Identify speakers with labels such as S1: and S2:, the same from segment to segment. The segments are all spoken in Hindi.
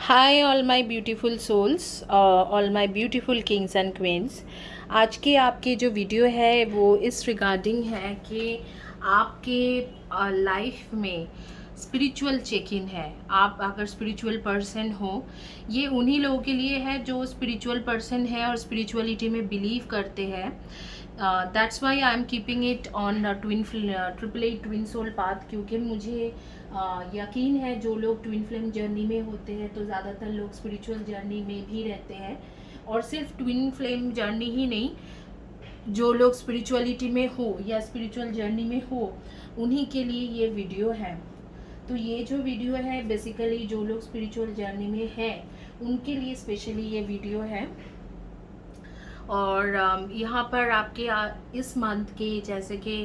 S1: Hi all my beautiful souls, all my beautiful kings and queens. आज के आपके जो वीडियो है वो इस रिगार्डिंग है कि आपके लाइफ में स्पिरिचुअल चेक इन है। आप अगर स्पिरिचुअल पर्सन हो, ये उन्हीं लोगों के लिए है जो स्पिरिचुअल पर्सन है और स्पिरिचुअलिटी में बिलीव करते हैं। That's why I am keeping it on triple eight twin soul path, क्योंकि मुझे यकीन है जो लोग ट्विन फ्लेम जर्नी में होते हैं तो ज़्यादातर लोग स्पिरिचुअल जर्नी में भी रहते हैं। और सिर्फ ट्विन फ्लेम जर्नी ही नहीं, जो लोग स्पिरिचुअलिटी में हो या स्पिरिचुअल जर्नी में हो उन्हीं के लिए ये वीडियो है। तो ये जो वीडियो है बेसिकली जो लोग स्पिरिचुअल जर्नी में है उनके लिए स्पेशली ये वीडियो है। और यहाँ पर आपके इस मंथ के, जैसे कि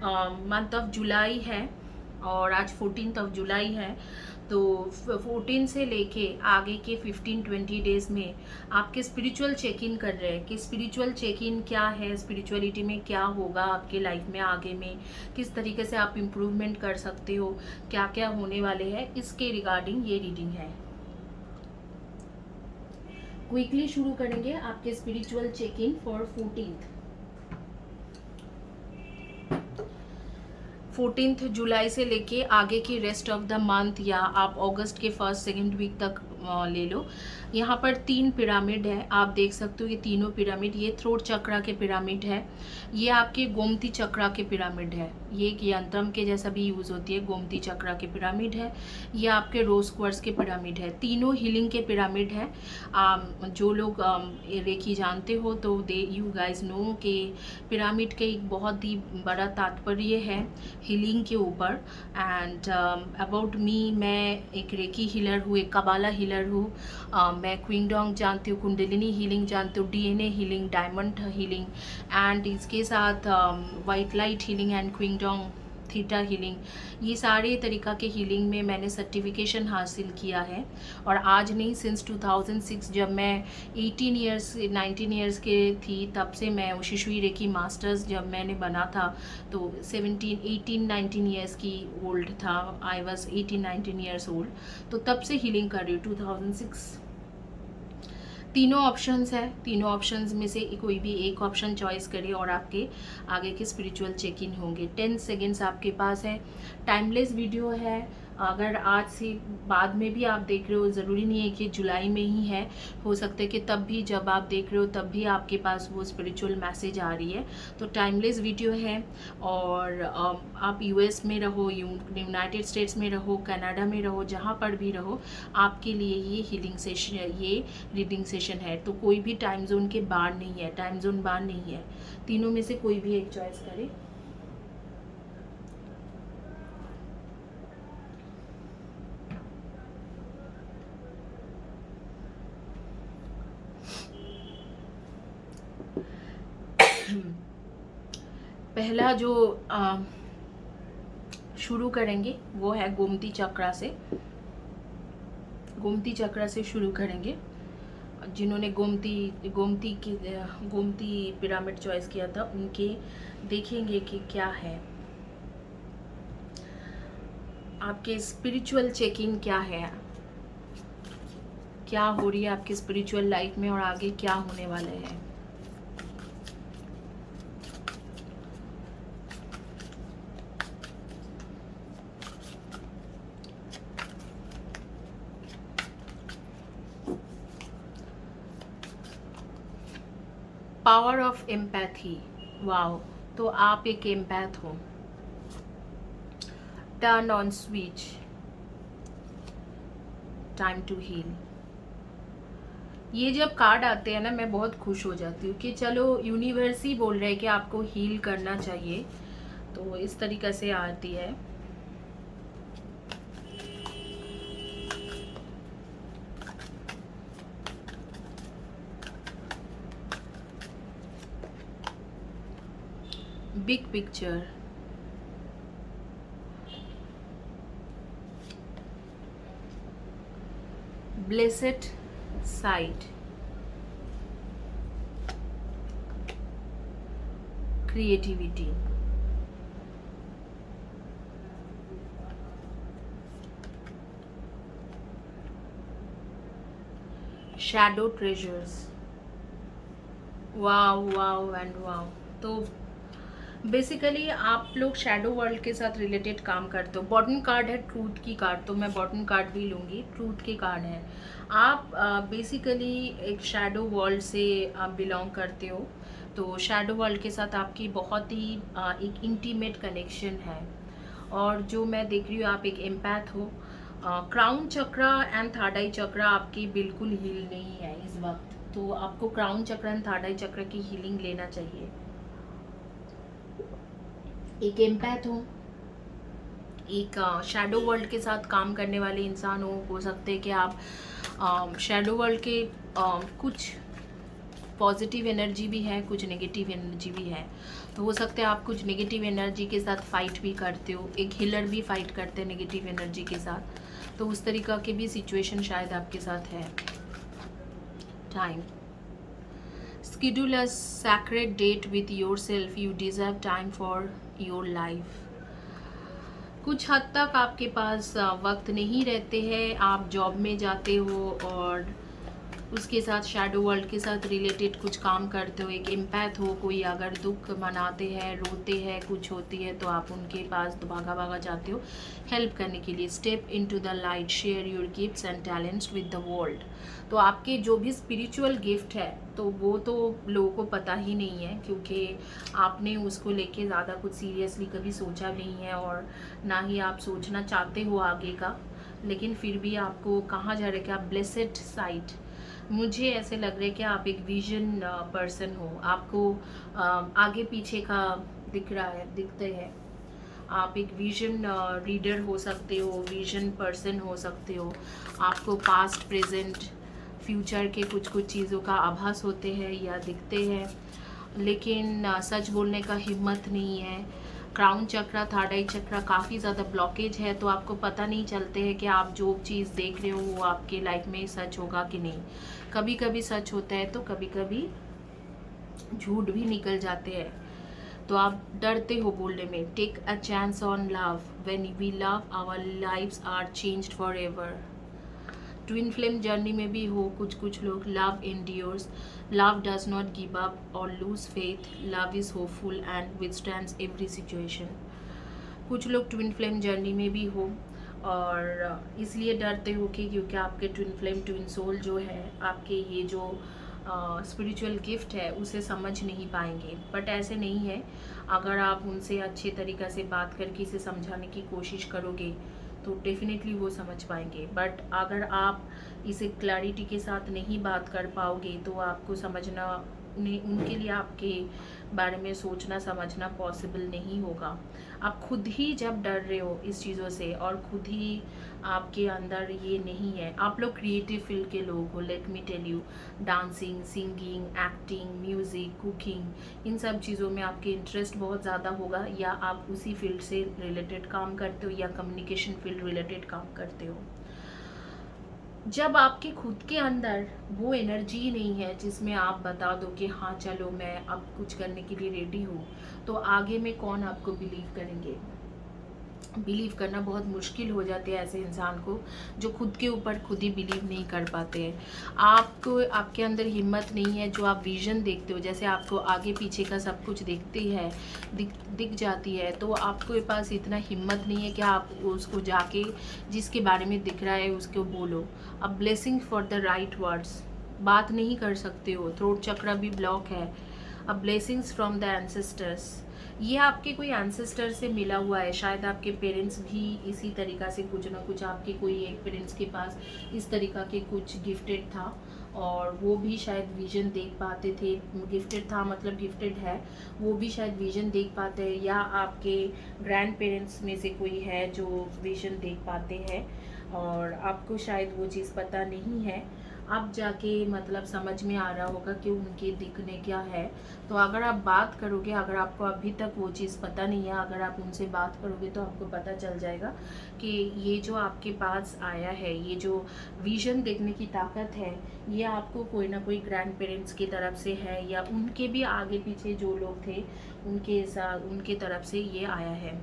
S1: मंथ ऑफ जुलाई है और आज 14th ऑफ जुलाई है, तो 14 से लेके आगे के 15-20 डेज में आपके स्पिरिचुअल चेक इन कर रहे हैं कि स्पिरिचुअल चेक इन क्या है, स्पिरिचुअलिटी में क्या होगा आपके लाइफ में आगे में, किस तरीके से आप इम्प्रूवमेंट कर सकते हो, क्या क्या होने वाले हैं, इसके रिगार्डिंग ये रीडिंग है। क्विकली शुरू करेंगे आपके spiritual check in for 14th July से लेके आगे की रेस्ट ऑफ द मंथ, या आप अगस्त के फर्स्ट सेकेंड वीक तक ले लो। यहाँ पर 3 पिरामिड है, आप देख सकते हो ये तीनों पिरामिड, ये थ्रोट चक्रा के पिरामिड है, ये आपके गोमती चक्रा के पिरामिड है, ये एक यंत्रम के जैसा भी यूज़ होती है, गोमती चक्रा के पिरामिड है, ये आपके रोज क्वार्ट्ज के पिरामिड है, तीनों हीलिंग के पिरामिड है। जो लोग रेकी जानते हो तो दे यू गाइज नो कि पिरामिड का एक बहुत ही बड़ा तात्पर्य है हीलिंग के ऊपर। एंड अबाउट मी, मैं एक रेकी हीलर हूँ, एक कबाला हीलर हूँ। मैं क्विंगडोंग जानती हूँ, कुंडलिनी हीलिंग जानती हूँ, DNA healing, diamond healing, and इसके साथ वाइट लाइट हीलिंग एंड क्विंगडोंग थीटा हीलिंग, ये सारे तरीक़ा के हीलिंग में मैंने सर्टिफिकेशन हासिल किया है। और आज नहीं, सिंस 2006 जब मैं 18 ईयर्स 19 ईयर्स के थी तब से मैं उशिशुई रेकी मास्टर्स जब मैंने बना था तो 18-19 ईयर्स की ओल्ड था, आई वॉज 18-19 ईयर्स ओल्ड, तो तब से हीलिंग कर रही हूँ 2006। तीनों ऑप्शंस है, तीनों ऑप्शंस में से कोई भी एक ऑप्शन चॉइस करिए और आपके आगे के स्पिरिचुअल चेक इन होंगे। 10 सेकेंड्स आपके पास है, टाइमलेस वीडियो है। अगर आज से बाद में भी आप देख रहे हो, ज़रूरी नहीं है कि जुलाई में ही है, हो सकता है कि तब भी जब आप देख रहे हो तब भी आपके पास वो स्पिरिचुअल मैसेज आ रही है। तो टाइमलेस वीडियो है। और आप यूएस में रहो, यूनाइटेड स्टेट्स में रहो, कनाडा में रहो, जहाँ पर भी रहो, आपके लिए ये हीलिंग सेशन, ये रीडिंग सेशन है। तो कोई भी टाइम जोन के बाहर नहीं है, टाइम जोन बाहर नहीं है, तीनों में से कोई भी एक चॉइस करें। पहला जो शुरू करेंगे वो है गोमती चक्रा से। गोमती चक्र से शुरू करेंगे। जिन्होंने गोमती पिरामिड चॉइस किया था उनके देखेंगे कि क्या है आपके स्पिरिचुअल चेकिंग, क्या है, क्या हो रही है आपकी स्पिरिचुअल लाइफ में और आगे क्या होने वाले हैं। पावर ऑफ एम्पैथी, वाओ, तो आप एक एम्पैथ हो। Turn on switch, time to heal. ये जब कार्ड आते हैं ना, मैं बहुत खुश हो जाती हूँ कि चलो यूनिवर्स ही बोल रहे हैं कि आपको हील करना चाहिए, तो इस तरीके से आती है। Big picture, blessed site, creativity, shadow treasures, wow wow and wow. तो बेसिकली आप लोग शैडो वर्ल्ड के साथ रिलेटेड काम करते हो। बॉटम कार्ड है ट्रूथ की कार्ड, तो मैं बॉटम कार्ड भी लूँगी। ट्रूथ के कार्ड है। आप बेसिकली एक शैडो वर्ल्ड से बिलोंग करते हो। तो शैडो वर्ल्ड के साथ आपकी बहुत ही एक इंटीमेट कनेक्शन है। और जो मैं देख रही हूँ, आप एक एम्पैथ हो। क्राउन चक्र एंड थर्ड आई चक्र आपकी बिल्कुल हील नहीं है इस वक्त, तो आपको क्राउन चक्र एंड थर्ड आई चक्र की हीलिंग लेना चाहिए। एक एम्पैथ हो, एक शैडो वर्ल्ड के साथ काम करने वाले इंसान हो सकते हैं कि आप शैडो वर्ल्ड के कुछ पॉजिटिव एनर्जी भी है, कुछ नेगेटिव एनर्जी भी है। तो हो सकता है आप कुछ नेगेटिव एनर्जी के साथ फाइट भी करते हो, एक हीलर भी फाइट करते हैं नेगेटिव एनर्जी के साथ। तो उस तरीका के भी सिचुएशन शायद आपके साथ है। Time, schedule a sacred date with yourself, you deserve time for your life। कुछ हद तक आपके पास वक्त नहीं रहते हैं, आप जॉब में जाते हो और उसके साथ शैडो वर्ल्ड के साथ रिलेटेड कुछ काम करते हो। एक एम्पैथ हो, कोई अगर दुख मनाते हैं, रोते हैं, कुछ होती है तो आप उनके पास तो भागा भागा जाते हो हेल्प करने के लिए। Step into the light, share your gifts and talents with the world. तो आपके जो भी स्पिरिचुअल गिफ्ट है तो वो तो लोगों को पता ही नहीं है, क्योंकि आपने उसको लेके ज़्यादा कुछ सीरियसली कभी सोचा नहीं है और ना ही आप सोचना चाहते हो आगे का। लेकिन फिर भी आपको कहा जा रहा है कि आप ब्लेसेड साइट, मुझे ऐसे लग रहा है कि आप एक विजन पर्सन हो। आपको आगे पीछे का दिख रहा है, दिखते हैं। आप एक विजन रीडर हो सकते हो, विजन पर्सन हो सकते हो। आपको पास्ट प्रेजेंट फ्यूचर के कुछ कुछ चीज़ों का आभास होते हैं या दिखते हैं, लेकिन सच बोलने का हिम्मत नहीं है। क्राउन चक्र, थर्ड आई चक्र काफ़ी ज़्यादा ब्लॉकेज है, तो आपको पता नहीं चलते हैं कि आप जो चीज़ देख रहे हो वो आपके लाइफ में सच होगा कि नहीं। कभी कभी सच होता है तो कभी कभी झूठ भी निकल जाते हैं। तो आप डरते हो बोलने में। Take a chance on love, when we love our lives are changed forever. Twin flame journey में भी हो कुछ कुछ लोग। Love endures, love does not give up और lose faith, love is hopeful and withstands every situation. कुछ लोग ट्विन फ्लेम जर्नी में भी हो और इसलिए डरते हो कि क्योंकि आपके ट्विन फ्लेम, ट्विन सोल जो है, आपके ये जो स्पिरिचुअल गिफ्ट है उसे समझ नहीं पाएंगे। बट ऐसे नहीं है, अगर आप उनसे अच्छे तरीक़ा से बात करके इसे समझाने की कोशिश करोगे तो डेफिनेटली वो समझ पाएंगे। बट अगर आप इसे क्लैरिटी के साथ नहीं बात कर पाओगे तो आपको समझना उनके लिए आपके बारे में सोचना समझना पॉसिबल नहीं होगा। आप खुद ही जब डर रहे हो इस चीज़ों से और खुद ही आपके अंदर ये नहीं है, आप लोग क्रिएटिव फील्ड के लोग हो, let me tell you. Dancing, singing, acting, music, cooking, इन सब चीज़ों में आपके इंटरेस्ट बहुत ज़्यादा होगा, या आप उसी फील्ड से रिलेटेड काम करते हो या कम्युनिकेशन फील्ड रिलेटेड काम करते हो। जब आपके खुद के अंदर वो एनर्जी नहीं है जिसमें आप बता दो कि हाँ चलो मैं अब कुछ करने के लिए रेडी हूँ, तो आगे में कौन आपको बिलीव करेंगे। बिलीव करना बहुत मुश्किल हो जाते हैं ऐसे इंसान को जो खुद के ऊपर खुद ही बिलीव नहीं कर पाते हैं। आपको, आपके अंदर हिम्मत नहीं है, जो आप विजन देखते हो, जैसे आपको आगे पीछे का सब कुछ दिखती है, दिख जाती है, तो आपके पास इतना हिम्मत नहीं है कि आप उसको जाके जिसके बारे में दिख रहा है उसको बोलो। अब blessing for the right words, बात नहीं कर सकते हो, थ्रोट चक्र भी ब्लॉक है। अब ब्लेसिंग्स फ्रॉम द एंसेस्टर्स, ये आपके कोई एंसेस्टर से मिला हुआ है। शायद आपके पेरेंट्स भी इसी तरीक़ा से कुछ ना कुछ, आपके कोई एक पेरेंट्स के पास इस तरीक़ा के कुछ गिफ्टेड था और वो भी शायद विजन देख पाते थे। गिफ्टेड था मतलब गिफ्टेड है, वो भी शायद विजन देख पाते हैं, या आपके ग्रैंड पेरेंट्स में से कोई है जो विजन देख पाते हैं और आपको शायद वो चीज़ पता नहीं है। अब जाके मतलब समझ में आ रहा होगा कि उनके दिखने क्या है। तो अगर आप बात करोगे, अगर आपको अभी तक वो चीज़ पता नहीं है, अगर आप उनसे बात करोगे तो आपको पता चल जाएगा कि ये जो आपके पास आया है, ये जो विजन देखने की ताकत है, ये आपको कोई ना कोई ग्रैंड पेरेंट्स की तरफ से है या उनके भी आगे पीछे जो लोग थे उनके साथ, उनके तरफ से ये आया है।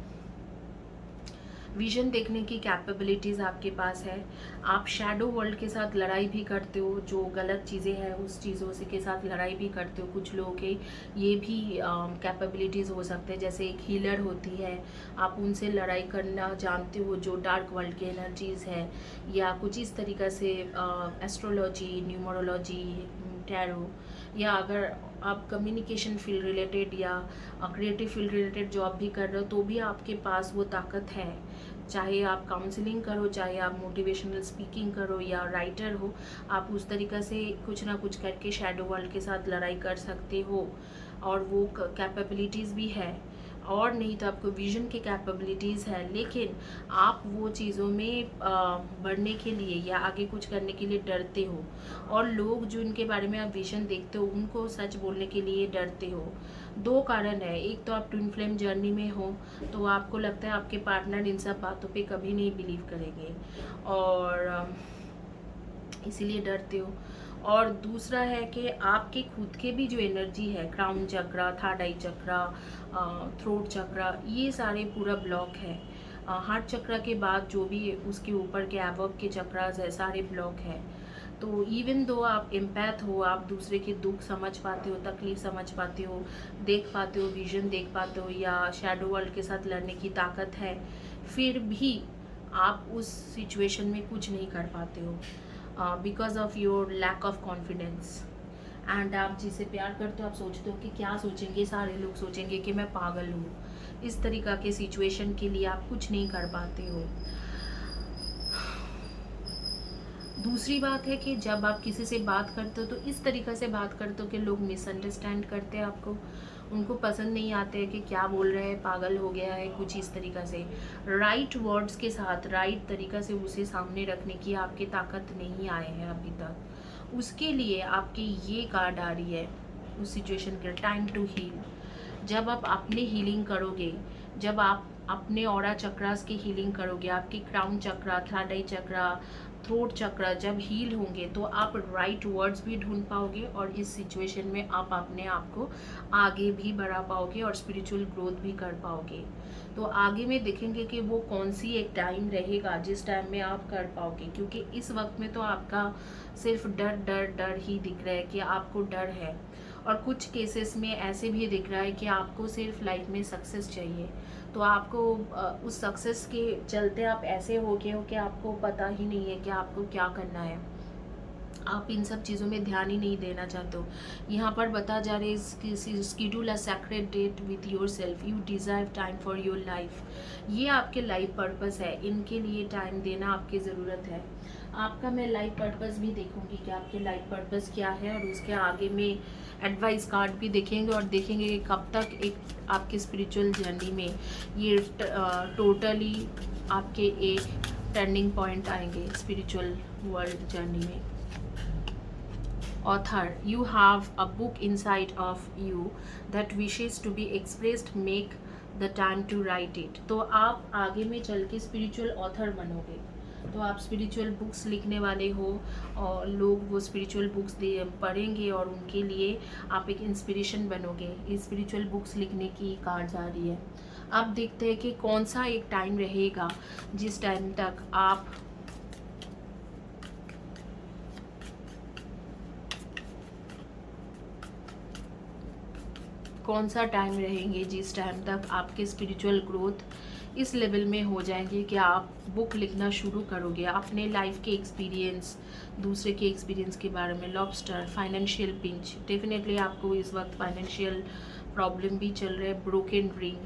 S1: विजन देखने की कैपेबिलिटीज़ आपके पास है। आप शैडो वर्ल्ड के साथ लड़ाई भी करते हो, जो गलत चीज़ें हैं उस चीज़ों से के साथ लड़ाई भी करते हो। कुछ लोगों के ये भी कैपेबिलिटीज़ हो सकते हैं, जैसे एक हीलर होती है, आप उनसे लड़ाई करना जानते हो जो डार्क वर्ल्ड की एनर्जीज़ है, या कुछ इस तरीक़ा से एस्ट्रोलॉजी, न्यूमरोलॉजी, टैरो, या अगर आप कम्युनिकेशन फील्ड रिलेटेड या क्रिएटिव फील्ड रिलेटेड जॉब भी कर रहे हो तो भी आपके पास वो ताकत है। चाहे आप काउंसलिंग करो, चाहे आप मोटिवेशनल स्पीकिंग करो या राइटर हो, आप उस तरीक़ा से कुछ ना कुछ करके शैडो वर्ल्ड के साथ लड़ाई कर सकते हो, और वो कैपेबिलिटीज़ भी है। और नहीं तो आपको विजन की कैपेबिलिटीज़ है, लेकिन आप वो चीज़ों में बढ़ने के लिए या आगे कुछ करने के लिए डरते हो, और लोग जो इनके बारे में आप विजन देखते हो उनको सच बोलने के लिए डरते हो। दो कारण है, एक तो आप ट्विन फ्लेम जर्नी में हो तो आपको लगता है आपके पार्टनर इन सब बातों पे कभी नहीं बिलीव करेंगे, और इसीलिए डरते हो। और दूसरा है कि आपके खुद के भी जो एनर्जी है, क्राउन चक्रा, थर्ड आई चक्रा, थ्रोट चक्रा, ये सारे पूरा ब्लॉक है। हार्ट चक्रा के बाद जो भी उसके ऊपर के एबव के चक्रास है सारे ब्लॉक है। तो इवन दो आप एम्पैथ हो, आप दूसरे के दुख समझ पाते हो, तकलीफ समझ पाते हो, देख पाते हो, विजन देख पाते हो, या शैडो वर्ल्ड के साथ लड़ने की ताकत है, फिर भी आप उस सिचुएशन में कुछ नहीं कर पाते हो because of your lack of confidence. And आप जिसे प्यार करते हो आप सोचते हो कि क्या सोचेंगे, सारे लोग सोचेंगे कि मैं पागल हूँ। इस तरीक़ा के सिचुएशन के लिए आप कुछ नहीं कर पाते हो। दूसरी बात है कि जब आप किसी से बात करते हो तो इस तरीक़ा से बात करते हो कि लोग मिसअंडरस्टैंड करते हैं आपको, उनको पसंद नहीं आते हैं कि क्या बोल रहे हैं, पागल हो गया है, कुछ इस तरीक़ा से। राइट वर्ड्स के साथ राइट तरीक़ा से उसे सामने रखने की आपकी ताकत नहीं आए हैं अभी तक। उसके लिए आपकी ये कार्ड आ रही है उस सिचुएशन के टाइम टू हील। जब आप अपने हीलिंग करोगे, जब आप अपने ऑरा चक्रास की हीलिंग करोगे, आपकी क्राउन चक्रा, थर्ड आई चक्रा, थ्रोट चक्रा जब हील होंगे तो आप राइट वर्ड्स भी ढूंढ पाओगे, और इस सिचुएशन में आप अपने आप को आगे भी बढ़ा पाओगे और स्पिरिचुअल ग्रोथ भी कर पाओगे। तो आगे में देखेंगे कि वो कौन सी एक टाइम रहेगा जिस टाइम में आप कर पाओगे, क्योंकि इस वक्त में तो आपका सिर्फ डर डर डर ही दिख रहा है कि आपको डर है, और कुछ केसेस में ऐसे भी दिख रहा है कि आपको सिर्फ लाइफ में सक्सेस चाहिए। तो आपको उस सक्सेस के चलते आप ऐसे हो गए हो कि आपको पता ही नहीं है कि आपको क्या करना है, आप इन सब चीज़ों में ध्यान ही नहीं देना चाहते हो। यहाँ पर बता जा रहे हैं schedule a sacred date with your self, you deserve time for your life. ये आपके लाइफ पर्पस है, इनके लिए टाइम देना आपकी ज़रूरत है। आपका मैं लाइफ पर्पस भी देखूंगी कि आपके लाइफ पर्पस क्या है, और उसके आगे में एडवाइस कार्ड भी देखेंगे और देखेंगे कि कब तक एक आपके स्पिरिचुअल जर्नी में ये टोटली आपके एक टर्निंग पॉइंट आएंगे स्पिरिचुअल वर्ल्ड जर्नी में। Author, you have a book inside of you that wishes to be expressed, make the time to write it। तो आप आगे में चल के स्पिरिचुअल ऑथर बनोगे, तो आप स्पिरिचुअल बुक्स लिखने वाले हो, और लोग वो स्पिरिचुअल बुक्स पढ़ेंगे और उनके लिए आप एक इंस्पिरेशन बनोगे। इस स्पिरिचुअल बुक्स लिखने की कार्ड्स आ रही है। अब देखते हैं कि कौन सा एक टाइम रहेगा जिस टाइम तक आप कौन सा टाइम रहेंगे जिस टाइम तक आपके स्पिरिचुअल ग्रोथ इस लेवल में हो जाएंगे कि आप बुक लिखना शुरू करोगे, अपने लाइफ के एक्सपीरियंस, दूसरे के एक्सपीरियंस के बारे में। लॉबस्टर, फाइनेंशियल पिंच, डेफिनेटली आपको इस वक्त फाइनेंशियल प्रॉब्लम भी चल रहा है, ब्रोकन रिंग,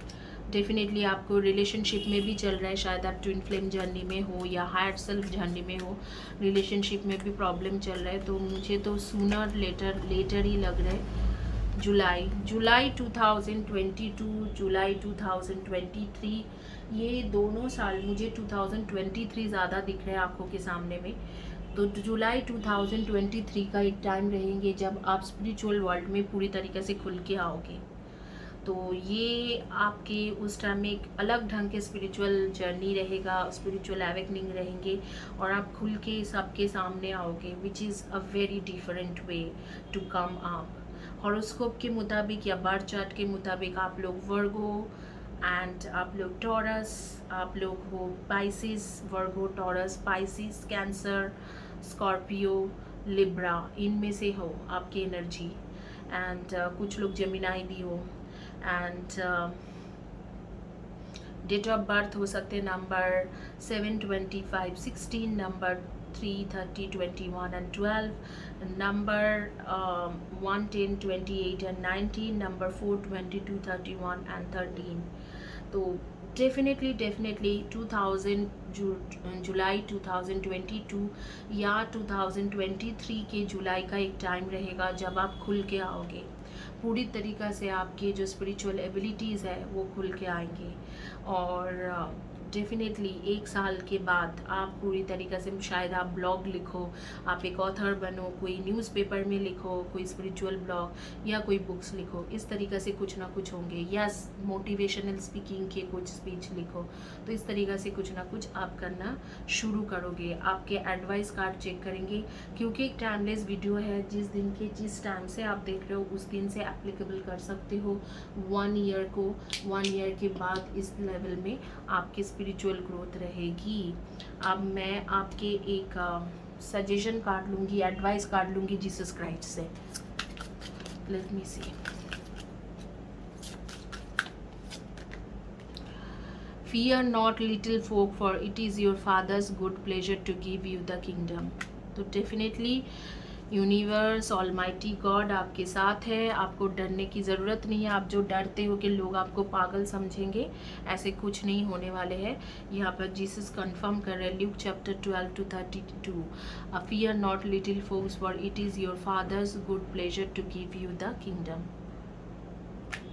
S1: डेफिनेटली आपको रिलेशनशिप में भी चल रहा है, शायद आप ट्विन फ्लेम जर्नी में हो या हायर सेल्फ जर्नी में हो, रिलेशनशिप में भी प्रॉब्लम चल रहा है। तो मुझे तो सूनर लेटर ही लग रहा है। जुलाई 2022, जुलाई 2023, ये दोनों साल मुझे 2023 ज़्यादा दिख रहे हैं आंखों के सामने में। तो जुलाई 2023 का एक टाइम रहेंगे जब आप स्पिरिचुअल वर्ल्ड में पूरी तरीके से खुल के आओगे। तो ये आपके उस टाइम में एक अलग ढंग के स्पिरिचुअल जर्नी रहेगा, स्पिरिचुअल एवेकनिंग रहेंगे, और आप खुल के सबके सामने आओगे, which is a very different way to come up. Horoscope के मुताबिक या बर्थ चार्ट के मुताबिक आप लोग वर्गो एंड आप लोग टॉरस, आप लोग हो Pisces, Virgo, Taurus, Pisces, Cancer, Scorpio, Libra, इनमें से हो आपकी एनर्जी। एंड कुछ लोग जेमिनाई भी हो। एंड डेट ऑफ बर्थ हो सकते हैं number 7, 25, 16, number 3, 30, 21 and 12, number 1, 10, 28 and 19, number 4, 22, 31 and 13। तो डेफिनेटली 2000 जुलाई 2022 या 2023 के जुलाई का एक टाइम रहेगा जब आप खुल के आओगे पूरी तरीक़ा से, आपके जो स्पिरिचुअल एबिलिटीज़ है वो खुल के आएंगे। और डेफिनेटली 1 साल के बाद आप पूरी तरीक़ा से, शायद आप ब्लॉग लिखो, आप एक ऑथर बनो, कोई न्यूज़पेपर में लिखो, कोई स्पिरिचुअल ब्लॉग या कोई बुक्स लिखो, इस तरीक़ा से कुछ ना कुछ होंगे। यस, मोटिवेशनल स्पीकिंग के कुछ स्पीच लिखो। तो इस तरीक़ा से कुछ ना कुछ आप करना शुरू करोगे। आपके एडवाइस कार्ड चेक करेंगे, क्योंकि एक टाइमलेस वीडियो है। जिस टाइम से आप देख रहे हो उस दिन से एप्लीकेबल कर सकते हो 1 ईयर को। 1 ईयर के बाद इस लेवल में आपकी स्पिरिचुअल ग्रोथ रहेगी। अब मैं आपके एक सजेशन कार्ड लूँगी, एडवाइस कार्ड लूँगी जीसस क्राइस्ट से। Let me see. Fear not, little folk, for it is your Father's good pleasure to give you the kingdom. तो डेफिनेटली यूनिवर्स, ऑलमाइटी गॉड आपके साथ है। आपको डरने की ज़रूरत नहीं है। आप जो डरते हो कि लोग आपको पागल समझेंगे, ऐसे कुछ नहीं होने वाले हैं। यहाँ पर जीसस कंफर्म कर रहे हैं, Luke chapter 12-32, fear not little folks, for it is your father's good pleasure to give you the kingdom.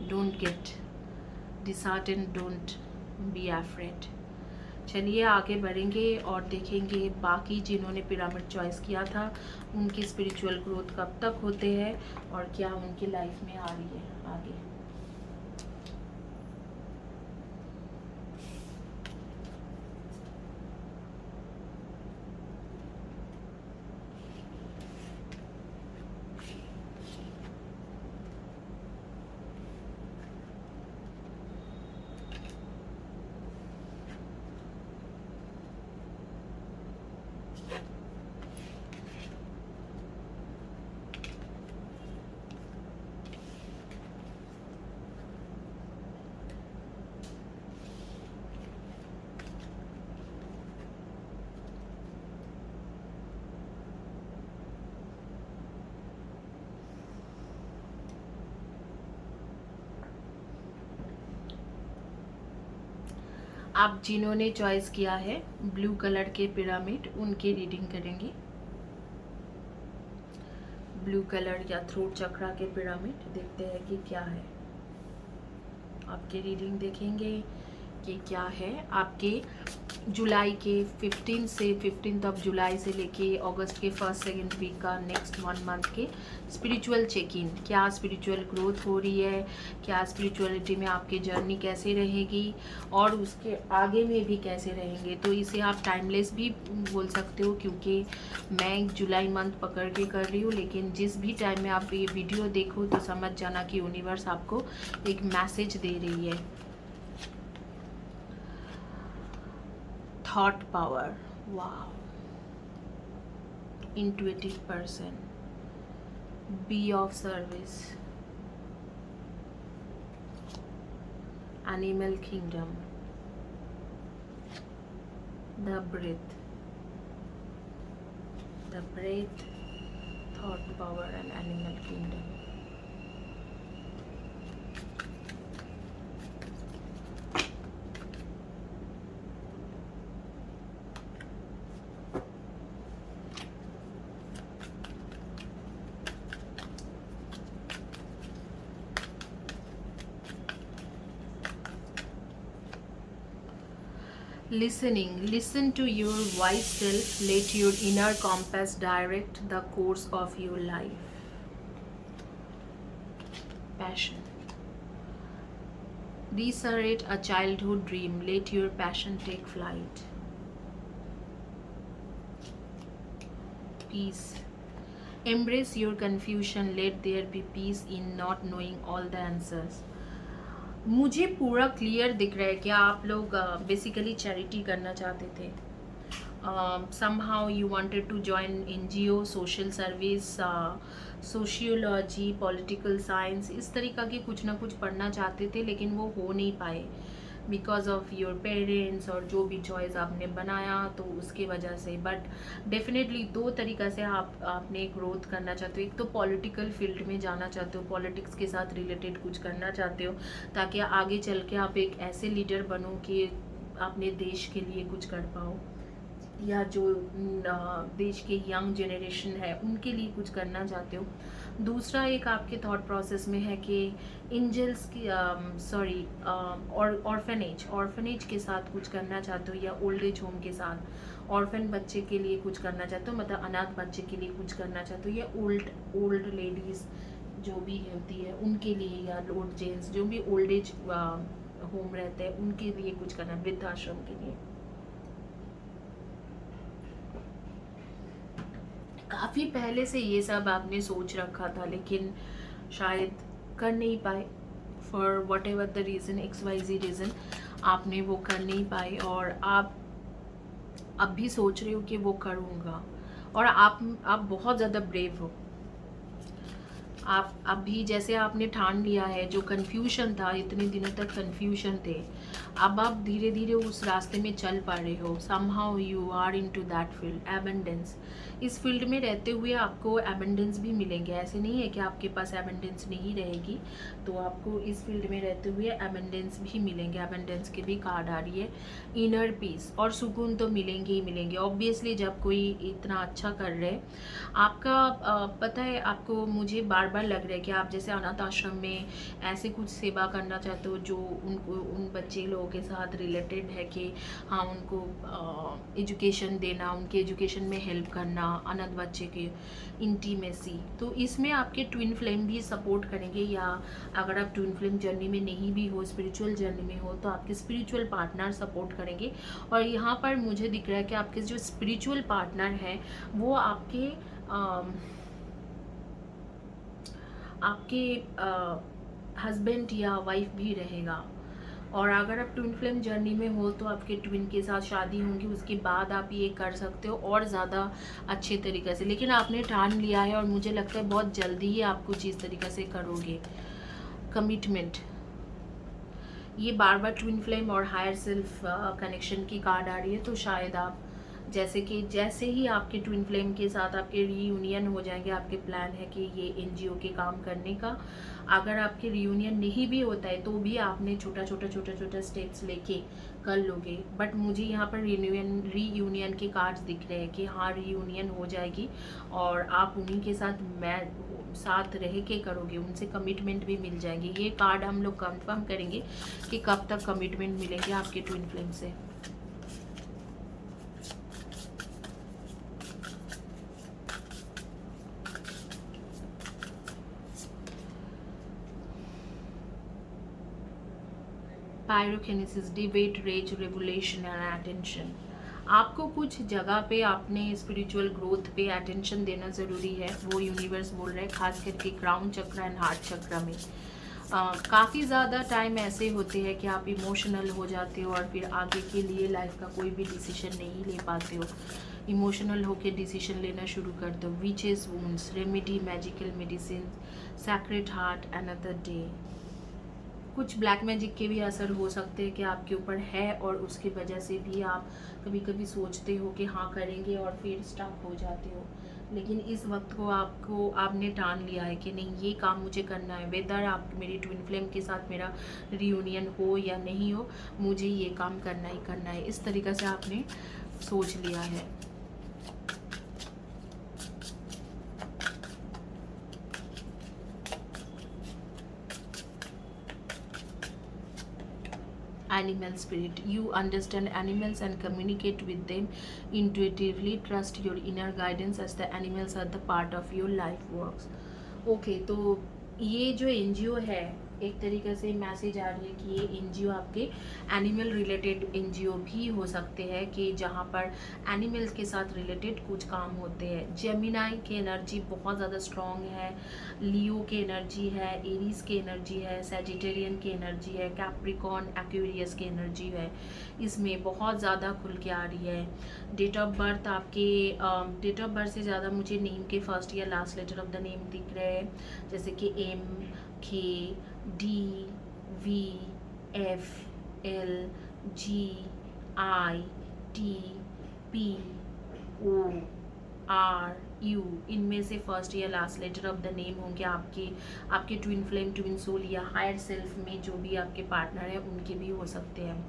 S1: Don't get disheartened, don't be afraid. चलिए आगे बढ़ेंगे और देखेंगे बाकी जिन्होंने पिरामिड चॉइस किया था उनकी स्पिरिचुअल ग्रोथ कब तक होते हैं और क्या उनकी लाइफ में आ रही है आगे। आप जिन्होंने चॉइस किया है ब्लू कलर के पिरामिड, उनकी रीडिंग करेंगे। ब्लू कलर या थ्रोट चक्रा के पिरामिड देखते हैं कि क्या है। आपकी रीडिंग देखेंगे कि क्या है आपके जुलाई के 15 ऑफ जुलाई से लेके अगस्त के 1-2 वीक का नेक्स्ट 1 मंथ के स्पिरिचुअल चेक इन। क्या स्पिरिचुअल ग्रोथ हो रही है, क्या स्पिरिचुअलिटी में आपकी जर्नी कैसे रहेगी और उसके आगे में भी कैसे रहेंगे। तो इसे आप टाइमलेस भी बोल सकते हो, क्योंकि मैं जुलाई मंथ पकड़ के कर रही हूँ, लेकिन जिस भी टाइम में आप ये वीडियो देखो तो समझ जाना कि यूनिवर्स आपको एक मैसेज दे रही है। Thought power, wow, intuitive person, be of service, animal kingdom, the breath, thought power and animal kingdom. Listening, listen to your wise self, let your inner compass direct the course of your life. Passion, resurrect a childhood dream, let your passion take flight. Peace, embrace your confusion, let there be peace in not knowing all the answers. मुझे पूरा क्लियर दिख रहा है कि आप लोग बेसिकली चैरिटी करना चाहते थे. Somehow you wanted to join NGO, social service, sociology, political science, इस तरीक़ा के कुछ ना कुछ पढ़ना चाहते थे, लेकिन वो हो नहीं पाए बिकॉज ऑफ योर पेरेंट्स और जो भी चॉइस आपने बनाया तो उसकी वजह से. बट डेफिनेटली दो तरीक़ा से आपने ग्रोथ करना चाहते हो. एक तो पॉलिटिकल फील्ड में जाना चाहते हो, पॉलिटिक्स के साथ रिलेटेड कुछ करना चाहते हो ताकि आगे चल के आप एक ऐसे लीडर बनो कि अपने देश के लिए कुछ कर पाओ, या जो देश के यंग जनरेशन है उनके लिए कुछ करना चाहते हो. दूसरा एक आपके थॉट प्रोसेस में है कि एंजल्स की ऑर्फनेज के साथ कुछ करना चाहते हो, या ओल्ड एज होम के साथ ऑर्फन बच्चे के लिए कुछ करना चाहते हो, मतलब अनाथ बच्चे के लिए कुछ करना चाहते हो, या ओल्ड लेडीज़ जो भी होती है उनके लिए, या ओल्ड जेंट्स जो भी ओल्ड एज होम रहते हैं उनके लिए कुछ करना, वृद्धाश्रम के लिए. काफ़ी पहले से ये सब आपने सोच रखा था, लेकिन शायद कर नहीं पाए for what ever the reason, XYZ reason आपने वो कर नहीं पाए. और आप अब भी सोच रहे हो कि वो करूँगा, और आप बहुत ज़्यादा ब्रेव हो. आप अभी जैसे आपने ठान लिया है, जो कन्फ्यूजन था इतने दिनों तक कन्फ्यूजन थे, अब आप धीरे धीरे उस रास्ते में चल पा रहे हो. Somehow you are into that field. Abundance, इस फील्ड में रहते हुए आपको एबंडेंस भी मिलेंगे. ऐसे नहीं है कि आपके पास एबंडेंस नहीं रहेगी, तो आपको इस फील्ड में रहते हुए एबंडेंस भी मिलेंगे. एबंडेंस के भी कार्ड आ रही है. इनर पीस और सुकून तो मिलेंगे ही मिलेंगे. ऑब्वियसली जब कोई इतना अच्छा कर रहे, आपका पता है, आपको मुझे बार बार लग रहा है कि आप जैसे अनाथ आश्रम में ऐसे कुछ सेवा करना चाहते हो जो उन बच्चे लोगों के साथ रिलेटेड है, कि हाँ उनको एजुकेशन देना, उनके एजुकेशन में हेल्प करना, अनाथ बच्चे के इंटीमेसी. तो इसमें आपके ट्विन फ्लेम भी सपोर्ट करेंगे, या अगर आप ट्विन फ्लेम जर्नी में नहीं भी हो, स्पिरिचुअल जर्नी में हो, तो आपके स्पिरिचुअल पार्टनर सपोर्ट करेंगे. और यहाँ पर मुझे दिख रहा है कि आपके जो स्पिरिचुअल पार्टनर हैं वो आपके हस्बैंड या वाइफ भी रहेगा. और अगर आप ट्विन फ्लेम जर्नी में हो तो आपके ट्विन के साथ शादी होंगी, उसके बाद आप ये कर सकते हो और ज़्यादा अच्छे तरीक़े से. लेकिन आपने ठान लिया है और मुझे लगता है बहुत जल्दी ही आप कुछ इस तरीक़े से करोगे. कमिटमेंट, ये बार बार ट्विन फ्लेम और हायर सेल्फ कनेक्शन की कार्ड आ रही है. तो शायद आप जैसे ही आपके ट्विन फ्लेम के साथ आपके रीयूनियन हो जाएंगे, आपके प्लान है कि ये NGO के काम करने का. अगर आपके रीयूनियन नहीं भी होता है तो भी आपने छोटा छोटा स्टेप्स लेके कर लोगे. बट मुझे यहाँ पर रीयूनियन के कार्ड्स दिख रहे हैं कि हाँ रीयूनियन हो जाएगी, और आप उन्हीं के साथ रह के करोगे, उनसे कमिटमेंट भी मिल जाएंगे. ये कार्ड हम लोग कंफर्म करेंगे कि कब तक कमिटमेंट मिलेंगे आपके ट्विन फ्लेम से. पायरोकिनेसिस, डिबेट, रेज, रेवुलेशन एंड अटेंशन. आपको कुछ जगह पे आपने स्पिरिचुअल ग्रोथ पे अटेंशन देना ज़रूरी है, वो यूनिवर्स बोल रहे हैं. खास करके क्राउन चक्र एंड हार्ट चक्र में काफ़ी ज़्यादा टाइम ऐसे होते हैं कि आप इमोशनल हो जाते हो और फिर आगे के लिए लाइफ का कोई भी डिसीजन नहीं ले पाते हो. इमोशनल होकर डिसीजन लेना शुरू कर दो. Witches wounds, remedy, magical medicine, sacred heart, another day. कुछ ब्लैक मैजिक के भी असर हो सकते हैं कि आपके ऊपर है, और उसकी वजह से भी आप कभी कभी सोचते हो कि हाँ करेंगे और फिर स्टॉप हो जाते हो. लेकिन इस वक्त को आपने ठान लिया है कि नहीं, ये काम मुझे करना है. वेदर आप मेरी ट्विन फ्लेम के साथ मेरा रियूनियन हो या नहीं हो, मुझे ये काम करना ही करना है. इस तरीक़े से आपने सोच लिया है. Animal spirit, you understand animals and communicate with them intuitively. Trust your inner guidance as the animals are the part of your life works. Okay, तो ये जो NGO है एक तरीके से मैसेज आ रही है कि ये एनजीओ आपके एनिमल रिलेटेड एनजीओ भी हो सकते हैं, कि जहाँ पर एनिमल्स के साथ रिलेटेड कुछ काम होते हैं। जेमिनाई की एनर्जी बहुत ज़्यादा स्ट्रॉन्ग है, लियो की एनर्जी है, एरीज की एनर्जी है, सेजिटेरियन की एनर्जी है, कैप्रिकॉर्न एक्वेरियस की एनर्जी है, इसमें बहुत ज़्यादा खुल के आ रही है। डेट ऑफ बर्थ आपके डेट ऑफ बर्थ से ज़्यादा मुझे नेम के फर्स्ट या last letter of the name दिख रहे हैं, जैसे कि M, K, D, V, F, L, G, I, T, P, O, R, U, इनमें से फर्स्ट या last letter of the name होंगे आपके ट्विन फ्लेम, ट्विन सोल या हायर सेल्फ में जो भी आपके पार्टनर हैं उनके भी हो सकते हैं।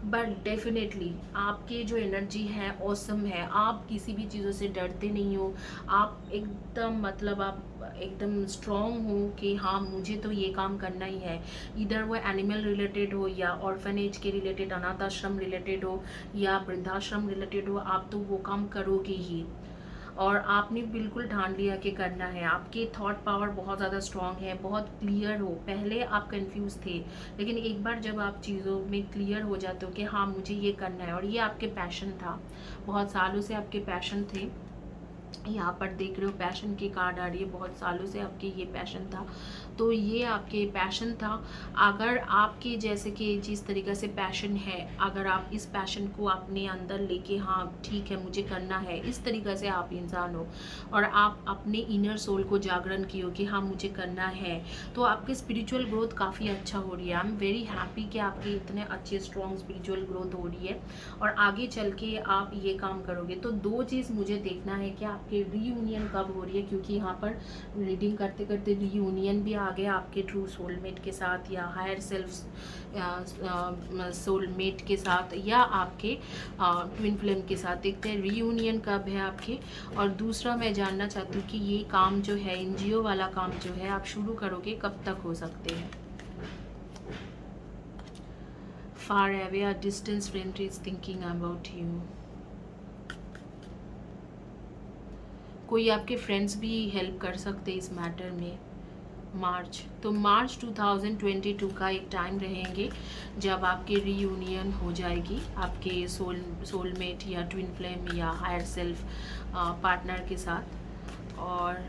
S1: बट डेफिनेटली आपके जो एनर्जी है ऑसम है, आप किसी भी चीज़ों से डरते नहीं हो, आप एकदम मतलब आप एकदम स्ट्रॉन्ग हो कि हाँ मुझे तो ये काम करना ही है। इधर वो एनिमल रिलेटेड हो या ऑर्फनेज के रिलेटेड, अनाथ आश्रम रिलेटेड हो या वृद्धाश्रम रिलेटेड हो, आप तो वो काम करोगे ही। और आपने बिल्कुल ठान लिया कि करना है। आपकी थॉट पावर बहुत ज़्यादा स्ट्रांग है, बहुत क्लियर हो। पहले आप कंफ्यूज थे, लेकिन एक बार जब आप चीज़ों में क्लियर हो जाते हो कि हाँ मुझे ये करना है, और ये आपके पैशन था, बहुत सालों से आपके पैशन थे। यहाँ पर देख रहे हो पैशन की कार्ड आ रही है, बहुत सालों से आपके ये पैशन था, तो ये आपके पैशन था। अगर आपके जैसे कि जिस तरीके से पैशन है, अगर आप इस पैशन को अपने अंदर लेके हाँ ठीक है मुझे करना है, इस तरीके से आप इंसान हो और आप अपने इनर सोल को जागरण किए हो कि हाँ मुझे करना है, तो आपकी स्पिरिचुअल ग्रोथ काफ़ी अच्छा हो रही है। आई एम वेरी हैप्पी कि आपकी इतने अच्छे स्ट्रॉन्ग स्पिरिचुअल ग्रोथ हो रही है और आगे चल के आप ये काम करोगे। तो दो चीज़ मुझे देखना है कि आपके रीयूनियन कब हो रही है, क्योंकि यहाँ पर रीडिंग करते करते रीयूनियन भी आ गया आपके ट्रू सोलमेट के साथ या हायर सेल्फ सोलमेट के साथ या आपके ट्विन फ्लेम के साथ। देखते हैं रीयूनियन कब है आपके। और दूसरा मैं जानना चाहती हूँ कि ये काम जो है एनजीओ वाला काम जो है आप शुरू करोगे कब तक हो सकते हैं। Far away, a distant friend is thinking about you. कोई आपके फ्रेंड्स भी हेल्प कर सकते इस मैटर में। मार्च, तो मार्च 2022 का एक टाइम रहेंगे जब आपके रीयूनियन हो जाएगी आपके सोलमेट या ट्विन फ्लेम या हायर सेल्फ पार्टनर के साथ। और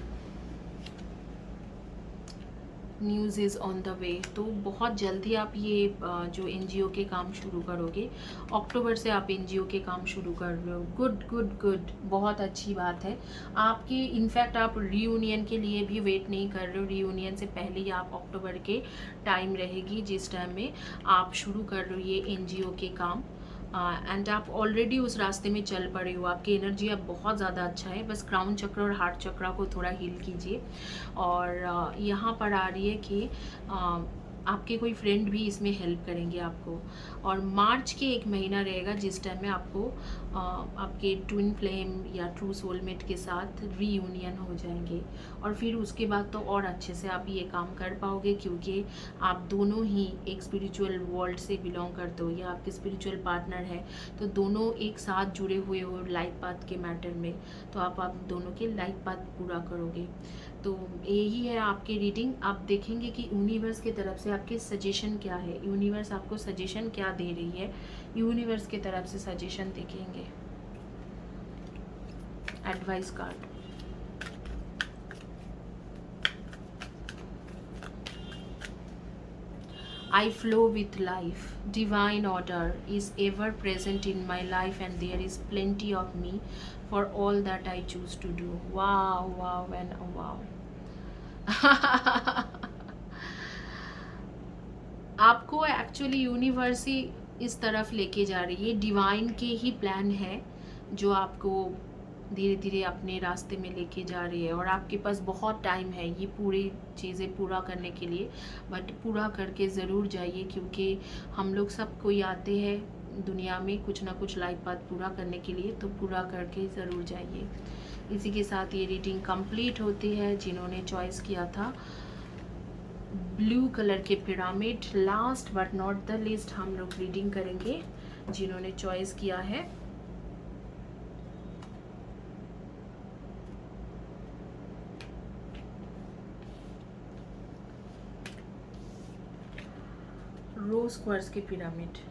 S1: news is on the way, तो बहुत जल्दी आप ये जो एनजीओ के काम शुरू करोगे। अक्टूबर से आप एनजीओ के काम शुरू कर रहे हो। गुड गुड गुड, बहुत अच्छी बात है आपकी। इनफैक्ट आप रीयूनियन के लिए भी वेट नहीं कर रहे हो, रीयूनियन से पहले ही आप अक्टूबर के टाइम रहेगी जिस टाइम में आप शुरू कर रहे हो ये एनजीओ के काम। एंड आप ऑलरेडी उस रास्ते में चल पड़े हो, आपकी एनर्जी अब बहुत ज़्यादा अच्छा है। बस क्राउन चक्र और हार्ट चक्र को थोड़ा हील कीजिए। और यहाँ पर आ रही है कि आपके कोई फ्रेंड भी इसमें हेल्प करेंगे आपको। और मार्च के एक महीना रहेगा जिस टाइम में आपको आपके ट्विन फ्लेम या ट्रू सोलमेट के साथ रीयूनियन हो जाएंगे। और फिर उसके बाद तो और अच्छे से आप ये काम कर पाओगे, क्योंकि आप दोनों ही एक स्पिरिचुअल वर्ल्ड से बिलोंग करते हो या आपके स्पिरिचुअल पार्टनर है, तो दोनों एक साथ जुड़े हुए हो लाइफ पाथ के मैटर में, तो आप दोनों के लाइफ पाथ पूरा करोगे। तो यही है आपकी रीडिंग। आप देखेंगे कि यूनिवर्स की तरफ से आपके सजेशन क्या है, यूनिवर्स आपको सजेशन क्या दे रही है। यूनिवर्स की तरफ से सजेशन देखेंगे। Advice card, I flow with life. Divine order is ever present in my life and there is plenty of me for all that I choose to do. Wow, wow and wow. आपको एक्चुअली यूनिवर्स ही इस तरफ लेके जा रही है, डिवाइन के ही प्लान है जो आपको धीरे धीरे अपने रास्ते में लेके जा रही है। और आपके पास बहुत टाइम है ये पूरी चीज़ें पूरा करने के लिए, बट पूरा करके ज़रूर जाइए, क्योंकि हम लोग सब कोई आते हैं दुनिया में कुछ ना कुछ लाइफ पाथ पूरा करने के लिए, तो पूरा करके ज़रूर जाइए। इसी के साथ ये रीडिंग कंप्लीट होती है। जिन्होंने चॉइस किया था ब्लू कलर के pyramid, last but not the least हम लोग रीडिंग करेंगे जिन्होंने चॉइस किया है रोज क्वार्ट्ज के पिरामिड।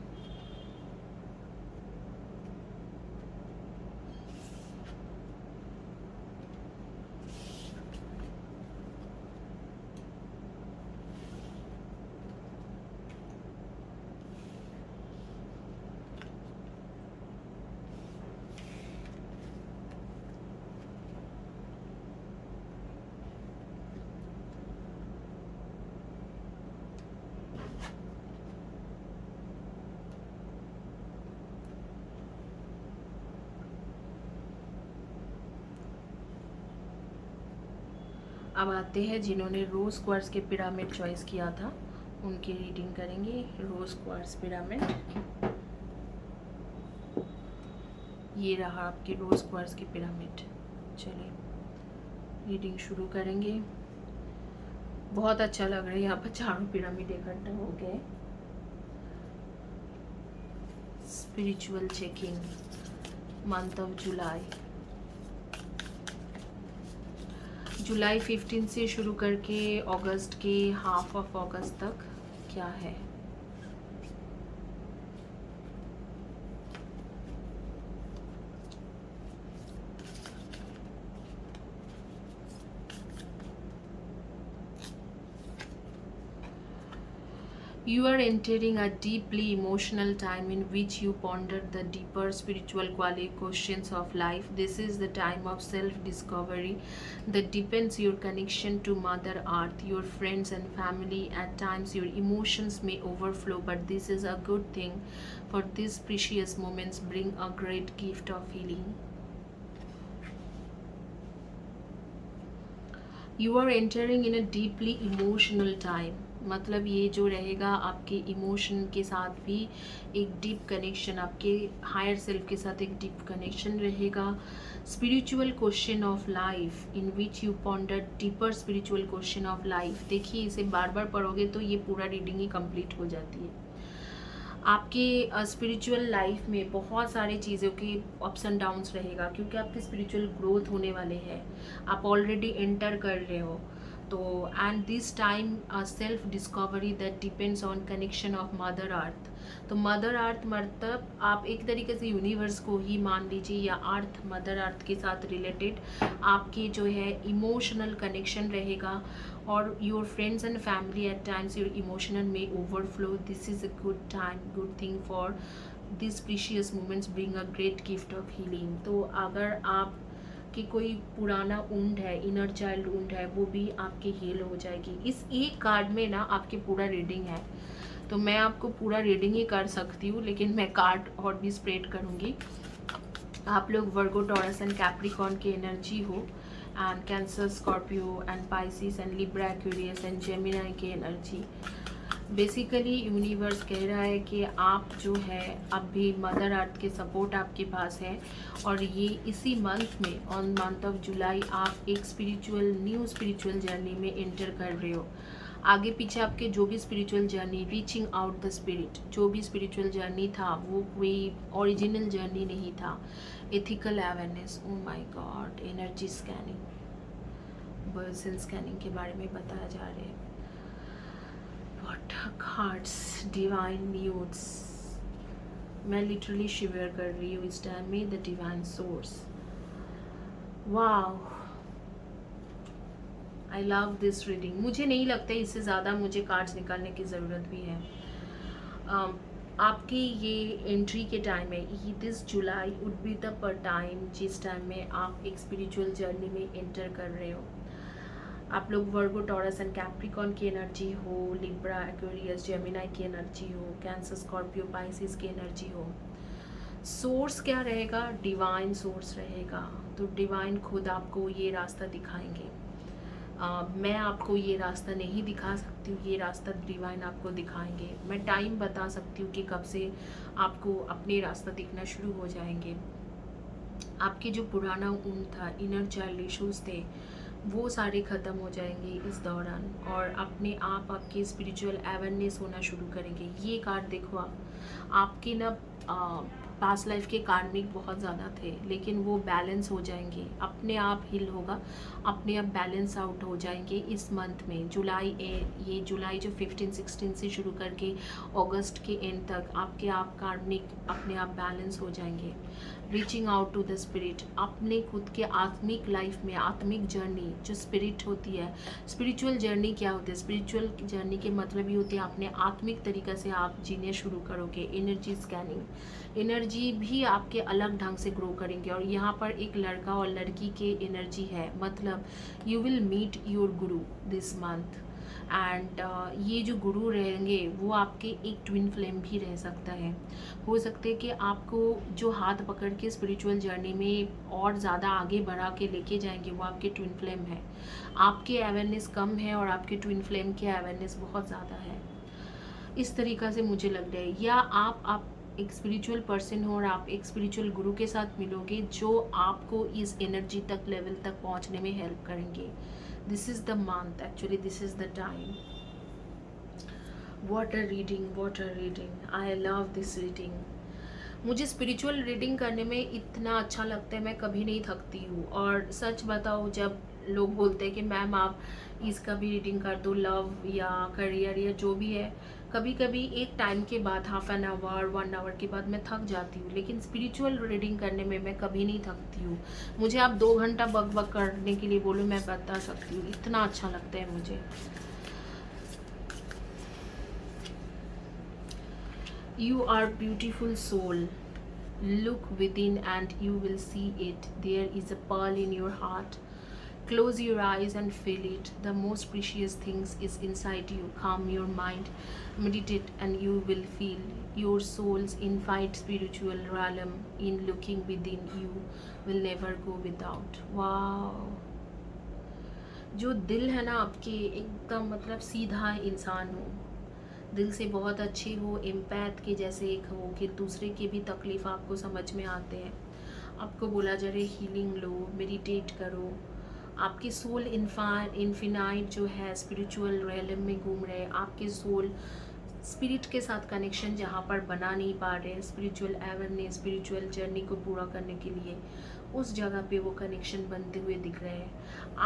S1: अब आते हैं जिन्होंने रोज क्वार्ट्ज के पिरामिड चॉइस किया था, उनकी रीडिंग करेंगे। रोज क्वार्ट्ज पिरामिड, ये रहा आपके रोज क्वार्ट्ज के पिरामिड। चलिए रीडिंग शुरू करेंगे। बहुत अच्छा लग रहा है, यहाँ पर चारों पिरामिड इकट्ठा हो गए। Spiritual checking, month of July. जुलाई 15 से शुरू करके अगस्त के हाफ ऑफ अगस्त तक क्या है। You are entering a deeply emotional time in which you ponder the deeper spiritual quality questions of life. This is the time of self-discovery that deepens your connection to Mother Earth, your friends and family. At times your emotions may overflow, but this is a good thing, for these precious moments bring a great gift of healing. You are entering in a deeply emotional time. मतलब ये जो रहेगा आपके इमोशन के साथ भी एक डीप कनेक्शन, आपके हायर सेल्फ के साथ एक डीप कनेक्शन रहेगा। Spiritual question of life in which you ponder deeper spiritual question of life. देखिए इसे बार बार पढ़ोगे तो ये पूरा रीडिंग ही कंप्लीट हो जाती है। आपके स्पिरिचुअल लाइफ में बहुत सारी चीज़ों के अप्स एंड डाउन्स रहेगा, क्योंकि आपके स्पिरिचुअल ग्रोथ होने वाले हैं, आप ऑलरेडी एंटर कर रहे हो। तो and this time self discovery that depends on connection of mother earth. तो मदर अर्थ मतलब आप एक तरीके से यूनिवर्स को ही मान लीजिए, या अर्थ, मदर अर्थ के साथ रिलेटेड आपके जो है इमोशनल कनेक्शन रहेगा। और your friends and family at times your emotional में overflow. This is a good time, good thing for this precious moments bring a great gift of healing. तो अगर आप कि कोई पुराना ऊंड है, इनर चाइल्ड ऊंड है, वो भी आपकी हील हो जाएगी। इस एक कार्ड में ना आपकी पूरा रीडिंग है, तो मैं आपको पूरा रीडिंग ही कर सकती हूँ, लेकिन मैं कार्ड और भी स्प्रेड करूँगी। आप लोग वर्गो, टॉरस एंड कैप्रिकॉर्न की एनर्जी हो, and cancer, Scorpio and Pisces and Libra, Aquarius and Gemini की एनर्जी। बेसिकली यूनिवर्स कह रहा है कि आप जो है अभी मदर अर्थ के सपोर्ट आपके पास है, और ये इसी मंथ में, ऑन मंथ ऑफ जुलाई, आप एक न्यू स्पिरिचुअल जर्नी में एंटर कर रहे हो। आगे पीछे आपके जो भी spiritual journey, reaching out the spirit, जो भी स्पिरिचुअल जर्नी था वो कोई ओरिजिनल जर्नी नहीं था। Ethical awareness, oh my God, energy scanning, person scanning के बारे में बताया जा रहा है। What cards, divine news। मैं लिटरली शिवर कर रही हूँ इस टाइम में। The divine source, wow, I love this reading. मुझे नहीं लगता इससे ज़्यादा मुझे कार्ड्स निकालने की ज़रूरत भी है। आपकी ये एंट्री के टाइम है, this July would be the time जिस टाइम में आप एक स्पिरिचुअल जर्नी में एंटर कर रहे हो। आप लोग वर्गो, टॉरस एंड कैप्रिकॉर्न की एनर्जी हो, लिब्रा, एक्वेरियस, जेमिनाई की एनर्जी हो, कैंसर, स्कॉर्पियो, पाइसिस की एनर्जी हो। सोर्स क्या रहेगा? डिवाइन सोर्स रहेगा। तो डिवाइन खुद आपको ये रास्ता दिखाएंगे। मैं आपको ये रास्ता नहीं दिखा सकती हूँ, ये रास्ता डिवाइन आपको दिखाएंगे। मैं टाइम बता सकती हूँ कि कब से आपको अपने रास्ता दिखना शुरू हो जाएंगे। आपके जो पुराना ऊन था, इनर चाइल्ड इश्यूज थे, वो सारे ख़त्म हो जाएंगे इस दौरान, और अपने आप आपके स्पिरिचुअल अवेयरनेस होना शुरू करेंगे। ये कार्ड देखो, आपके ना पास्ट लाइफ के कार्मिक बहुत ज़्यादा थे, लेकिन वो बैलेंस हो जाएंगे। अब अपने आप हील होगा, अपने आप बैलेंस आउट हो जाएंगे इस मंथ में। ये जुलाई जो 15-16 से शुरू करके अगस्त के एंड तक आपके आप कार्मिक अपने आप बैलेंस हो जाएंगे। Reaching out to the spirit, अपने खुद के आत्मिक लाइफ में, आत्मिक जर्नी जो स्पिरिट होती है, स्पिरिचुअल जर्नी क्या होती है? स्पिरिचुअल जर्नी के मतलब ये होती है अपने आत्मिक तरीक़े से आप जीने शुरू करोगे। एनर्जी स्कैनिंग, एनर्जी भी आपके अलग ढंग से ग्रो करेंगे। और यहाँ पर एक लड़का और लड़की के एनर्जी है, मतलब you will meet your Guru this month. And ये जो गुरु रहेंगे वो आपके एक ट्विन फ्लेम भी रह सकता है। हो सकता है कि आपको जो हाथ पकड़ के स्पिरिचुअल जर्नी में और ज़्यादा आगे बढ़ा के लेके जाएंगे वो आपके ट्विन फ्लेम है। आपके अवेयरनेस कम है और आपके ट्विन फ्लेम के अवेयरनेस बहुत ज़्यादा है, इस तरीक़ा से मुझे लग रहा है। या आप एक स्पिरिचुअल पर्सन हो और आप एक स्पिरिचुअल गुरु के साथ मिलोगे जो आपको इस एनर्जी तक लेवल तक पहुंचने में हेल्प करेंगे। This is the month, actually this is the time. What a reading, I love this reading. मुझे स्पिरिचुअल रीडिंग करने में इतना अच्छा लगता है, मैं कभी नहीं थकती हूँ। और सच बताओ, जब लोग बोलते हैं कि मैम आप इसका भी रीडिंग कर दो, लव या करियर या जो भी है, कभी कभी एक टाइम के बाद, हाफ एन आवर 1 आवर के बाद मैं थक जाती हूँ। लेकिन स्पिरिचुअल रीडिंग करने में मैं कभी नहीं थकती हूँ। मुझे आप 2 घंटा बक बक करने के लिए बोलो, मैं बता सकती हूँ, इतना अच्छा लगता है मुझे। You are beautiful soul. Look within and you will see it. There is a pearl in your heart. Close your eyes and feel it. The most precious things is inside you. Calm your mind, meditate, and you will feel your soul's infinite spiritual realm. In looking within, you will never go without. Wow. जो दिल है ना आपके, एकदम मतलब सीधा इंसान हो, दिल से बहुत अच्छे हो, एम्पैथ के जैसे एक हो कि दूसरे की भी तकलीफ़ आपको समझ में आते हैं। आपको बोला जा रहा है हीलिंग लो, मेडिटेट करो। आपकी सोल इन्फिनाइट जो है स्पिरिचुअल रियलम में घूम रहे हैं। आपके सोल स्पिरिट के साथ कनेक्शन जहाँ पर बना नहीं पा रहे, स्पिरिचुअल अवेयरनेस, स्पिरिचुअल जर्नी को पूरा करने के लिए, उस जगह पे वो कनेक्शन बनते हुए दिख रहे हैं।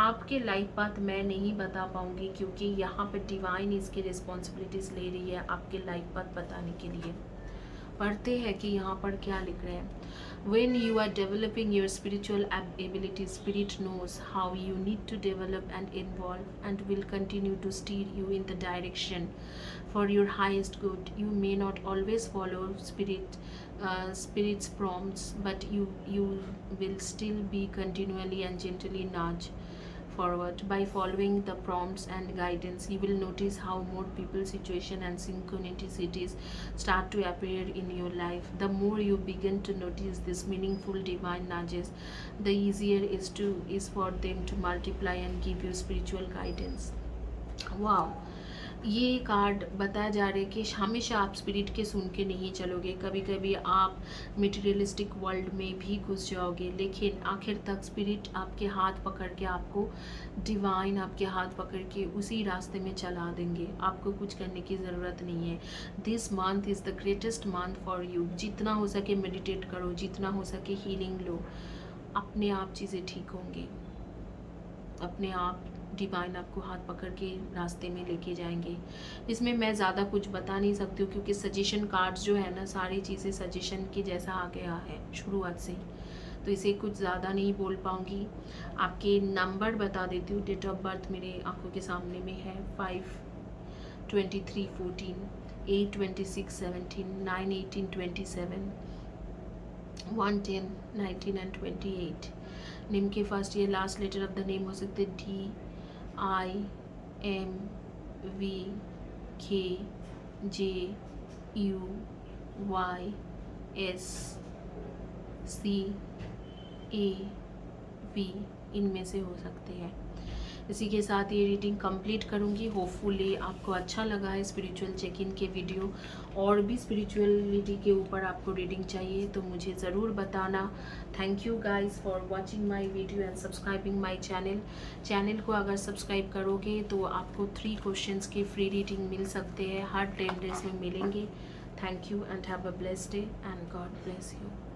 S1: आपके लाइफ पाथ मैं नहीं बता पाऊँगी क्योंकि यहाँ पर डिवाइन इसकी रिस्पॉन्सिबिलिटीज़ ले रही है आपके लाइफ पाथ बताने के लिए। पढ़ते हैं कि यहाँ पर क्या लिख रहे हैं। When you are developing your spiritual abilities, Spirit knows how you need to develop and evolve and will continue to steer you in the direction for your highest good. You may not always follow Spirit's prompts, but you will still be continually and gently nudged forward. By following the prompts and guidance, you will notice how more people, situation and synchronicities start to appear in your life. The more you begin to notice these meaningful divine nudges, the easier is for them to multiply and give you spiritual guidance. Wow. ये कार्ड बताया जा रहा है कि हमेशा आप स्पिरिट के सुन के नहीं चलोगे। कभी कभी आप मटेरियलिस्टिक वर्ल्ड में भी घुस जाओगे, लेकिन आखिर तक स्पिरिट आपके हाथ पकड़ के, आपको डिवाइन आपके हाथ पकड़ के उसी रास्ते में चला देंगे। आपको कुछ करने की ज़रूरत नहीं है। This month is the greatest month for you. जितना हो सके मेडिटेट करो, जितना हो सके हीलिंग लो, अपने आप चीज़ें ठीक होंगी, अपने आप डिवाइन आपको हाथ पकड़ के रास्ते में लेके जाएंगे। इसमें मैं ज़्यादा कुछ बता नहीं सकती हूँ क्योंकि सजेशन कार्ड्स जो है ना, सारी चीज़ें सजेशन की जैसा आ गया है शुरुआत से, तो इसे कुछ ज़्यादा नहीं बोल पाऊँगी। आपके नंबर बता देती हूँ। डेट ऑफ बर्थ मेरे आंखों के सामने में है 5/23/14, 8/26/17, 9/18/27, 1/10/19 and 28। नेम के फर्स्ट या last letter of the name हो सकते DIMVKJUYSCAV, इनमें से हो सकते हैं। इसी के साथ ये रीडिंग कंप्लीट करूँगी। होपफुली आपको अच्छा लगा है स्पिरिचुअल चेक इन के वीडियो। और भी स्पिरिचुअलिटी के ऊपर आपको रीडिंग चाहिए तो मुझे ज़रूर बताना। Thank you guys for watching my video and subscribing my channel को अगर सब्सक्राइब करोगे तो आपको 3 क्वेश्चंस के फ्री रीडिंग मिल सकते हैं, हर 10 डेज में मिलेंगे। Thank you and have a blessed day and God bless you.